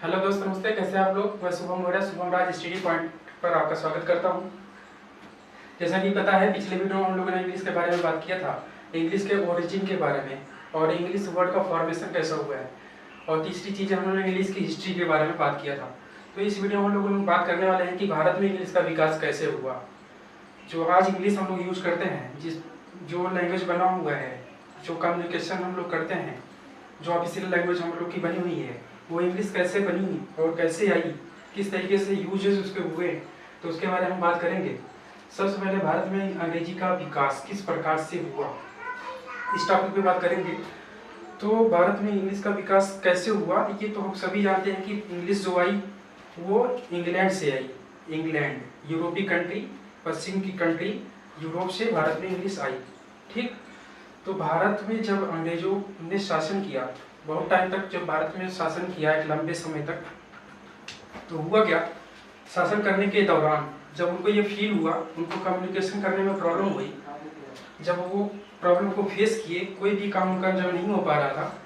Hello दोस्त, नमस्ते। कैसे हैं आप लोग? मैं शुभम हो रहा शुभम राज स्टडी पॉइंट पर आपका स्वागत करता हूं। जैसा कि पता है, पिछले वीडियो में हम लोगों ने इंग्लिश के बारे में बात किया था, इंग्लिश के ओरिजिन के बारे में और इंग्लिश वर्ड का फॉर्मेशन कैसा हुआ है। और तीसरी चीज़ हम लोगों ने इंग्लिश की हिस्ट्री के बारे में बात किया था। तो इस वीडियो में हम लोग बात करने वाले हैं कि भारत में इंग्लिश का विकास कैसे हुआ। जो आज इंग्लिश हम लोग यूज़ करते हैं, जो लैंग्वेज बना हुआ है, जो कम्युनिकेशन हम लोग करते हैं, जो ऑफिशियल लैंग्वेज हम लोग की बनी हुई है, वो इंग्लिश कैसे बनी और कैसे आई, किस तरीके से यूजेस उसके हुए, तो उसके बारे में हम बात करेंगे। सबसे पहले भारत में अंग्रेजी का विकास किस प्रकार से हुआ, इस टॉपिक पे बात करेंगे। तो भारत में इंग्लिश का विकास कैसे हुआ, ये तो हम सभी जानते हैं कि इंग्लिश जो आई वो इंग्लैंड से आई। इंग्लैंड यूरोपीय कंट्री, पश्चिम की कंट्री यूरोप से भारत में इंग्लिश आई। ठीक। तो भारत में जब अंग्रेजों ने शासन किया, बहुत टाइम तक जब भारत में शासन किया, एक लंबे समय तक, तो हुआ क्या, शासन करने के दौरान जब उनको ये फील हुआ, उनको कम्युनिकेशन करने में प्रॉब्लम हुई, जब वो प्रॉब्लम को फेस किए, कोई भी काम उनका जब नहीं हो पा रहा था,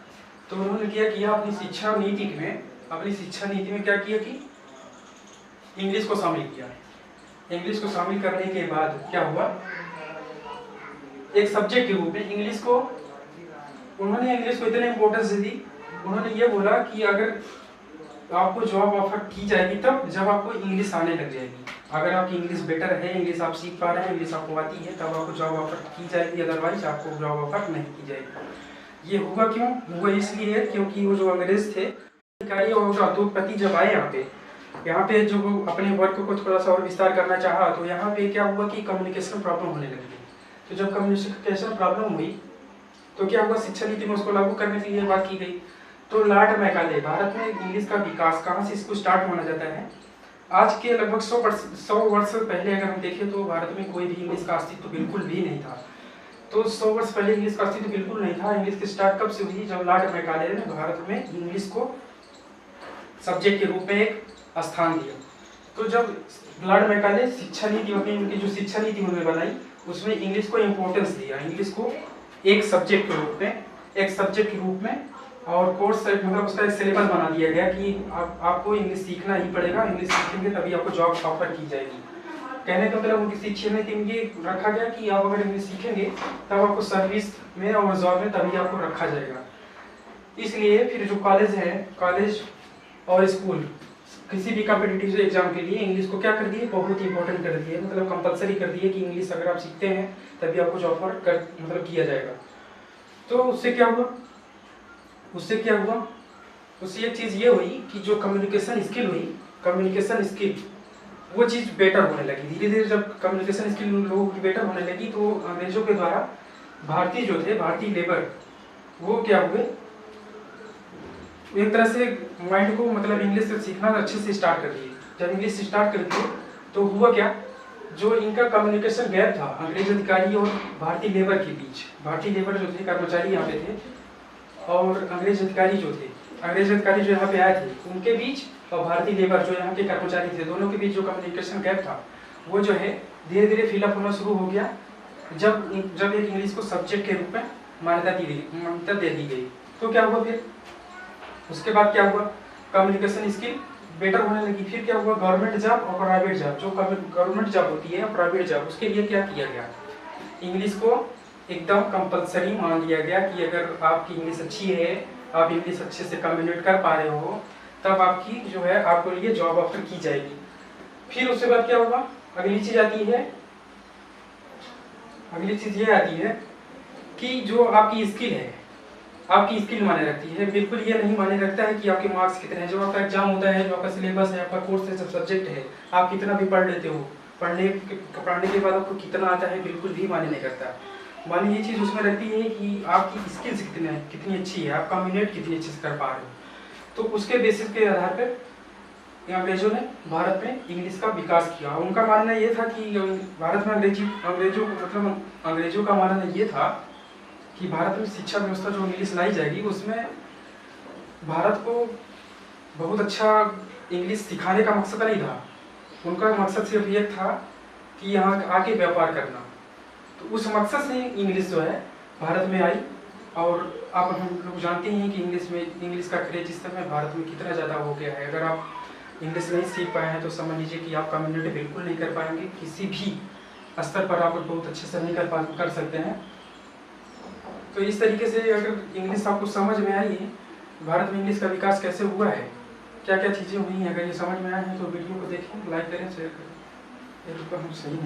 तो उन्होंने क्या किया, अपनी शिक्षा नीति में क्या किया कि इंग्लिश को शामिल किया। इंग्लिश को शामिल करने के बाद क्या हुआ, एक सब्जेक्ट के रूप में इंग्लिश को इतने इम्पोर्टेंस दी। उन्होंने ये बोला कि अगर आपको जॉब ऑफर की जाएगी तब जब आपको इंग्लिश आने लग जाएगी। अगर आपकी इंग्लिश बेटर है, इंग्लिश आप सीख पा रहे हैं, इंग्लिश आपको आती है, तब आपको जॉब ऑफर की जाएगी, अदरवाइज आपको जॉब ऑफर नहीं की जाएगी। ये हुआ क्यों? हुआ इसलिए क्योंकि वो जो अंग्रेज थे, अधिकारी और उद्योगपति जब आए यहाँ पे जो अपने वर्क को थोड़ा सा और विस्तार करना चाहा, तो यहाँ पे क्या हुआ कि कम्युनिकेशन प्रॉब्लम होने लगी। तो जब कम्युनिकेशन प्रॉब्लम हुई तो क्या हुआ, शिक्षा नीति में उसको लागू करने के लिए बात की गई। तो लॉर्ड मैकाले, भारत में इंग्लिश का विकास कहाँ से इसको स्टार्ट माना जाता है, आज के लगभग 100 वर्ष पहले अगर हम देखें तो भारत में कोई भी इंग्लिश का अस्तित्व बिल्कुल भी नहीं था। तो 100 वर्ष पहले इंग्लिश का अस्तित्व बिल्कुल नहीं था। इंग्लिश की स्टार्ट कब से हुई, जब लॉर्ड मैकाले ने भारत में इंग्लिश को सब्जेक्ट के रूप में एक स्थान दिया। तो जब लॉर्ड मैकाले शिक्षा नीति, उनकी जो शिक्षा नीति उन्होंने बनाई, उसमें इंग्लिश को इम्पोर्टेंस दिया, इंग्लिश को एक सब्जेक्ट के रूप में और कोर्स मतलब उसका एक सिलेबस बना दिया गया कि आपको इंग्लिश सीखना ही पड़ेगा, इंग्लिश सीखेंगे तभी आपको जॉब ऑफर की जाएगी। कहने का मतलब उनकी शिक्षा नीति में ये रखा गया कि आप अगर इंग्लिश सीखेंगे तब आपको सर्विस में और जॉब में तभी आपको रखा जाएगा। इसलिए फिर जो कॉलेज और स्कूल किसी भी कॉम्पिटिटिव एग्जाम के लिए इंग्लिश को क्या कर दिए, बहुत इंपॉर्टेंट कर दिए, मतलब कंपलसरी कर दिए कि इंग्लिश अगर आप सीखते हैं तभी आपको जॉब ऑफर किया जाएगा। तो उससे क्या हुआ, उससे एक चीज़ ये हुई कि जो कम्युनिकेशन स्किल वो चीज़ बेटर होने लगी। धीरे धीरे जब कम्युनिकेशन स्किल लोगों की बेटर होने लगी, तो अंग्रेजों के द्वारा भारतीय लेबर वो क्या हुए, एक तरह से माइंड को मतलब इंग्लिश से सीखना अच्छे से स्टार्ट कर दिए। जब इंग्लिश स्टार्ट कर दिए तो हुआ क्या, जो इनका कम्युनिकेशन गैप था अंग्रेज अधिकारी और भारतीय लेबर के बीच, भारतीय लेबर जो थे, कर्मचारी यहाँ पे थे, और अंग्रेज अधिकारी जो यहाँ पे आए थे उनके बीच, और भारतीय लेबर जो यहाँ के कर्मचारी थे, दोनों के बीच जो कम्युनिकेशन गैप था वो जो है धीरे धीरे फिलअप होना शुरू हो गया जब एक इंग्लिश को सब्जेक्ट के रूप में मान्यता दे दी गई। तो क्या हुआ, फिर उसके बाद क्या हुआ, कम्युनिकेशन स्किल बेटर होने लगी। फिर क्या हुआ, गवर्नमेंट जॉब और प्राइवेट जॉब, जो गवर्नमेंट जॉब होती है, प्राइवेट जॉब, उसके लिए क्या किया गया, इंग्लिश को एकदम कंपलसरी मान लिया गया कि अगर आपकी इंग्लिश अच्छी है, आप इंग्लिश अच्छे से कम्युनिकेट कर पा रहे हो, तब आपकी जो है आपको लिए जॉब ऑफर की जाएगी। फिर उसके बाद क्या हुआ, अगली चीज ये आती है कि जो आपकी स्किल माने रखती है। बिल्कुल ये नहीं माने रखता है कि आपके मार्क्स कितने हैं, जो आपका एग्जाम होता है, जो आपका सिलेबस है, आपका कोर्स है, सब सब्जेक्ट है, आप कितना भी पढ़ लेते हो, पढ़ने के बाद आपको कितना आता है, बिल्कुल भी माने नहीं करता। माने ये चीज़ उसमें रहती है कि आपकी स्किल्स कितनी अच्छी है, आप कम्युनिकेट कितनी अच्छे से कर पा रहे हो। तो उसके बेसिस के आधार पर अंग्रेजों ने भारत में इंग्लिश का विकास किया। उनका मानना ये था कि भारत में अंग्रेजों का मानना ये था कि भारत में शिक्षा व्यवस्था जो इंग्लिश लाई जाएगी, उसमें भारत को बहुत अच्छा इंग्लिश सिखाने का मकसद नहीं था। उनका मकसद सिर्फ ये था कि यहाँ आके व्यापार करना। तो उस मकसद से इंग्लिश जो है भारत में आई और अब हम लोग जानते ही हैं कि इंग्लिश का क्रेज इस समय भारत में कितना ज़्यादा हो गया है। अगर आप इंग्लिश नहीं सीख पाए हैं तो समझ लीजिए कि आप कम्युनिकेट बिल्कुल नहीं कर पाएंगे, किसी भी स्तर पर आप बहुत अच्छे से नहीं कर सकते हैं। तो इस तरीके से अगर इंग्लिश आपको समझ में आई है, भारत में इंग्लिश का विकास कैसे हुआ है, क्या क्या चीज़ें हुई हैं, अगर ये समझ में आए हैं तो वीडियो को देखें, लाइक करें, शेयर करें। ये हम सही नहीं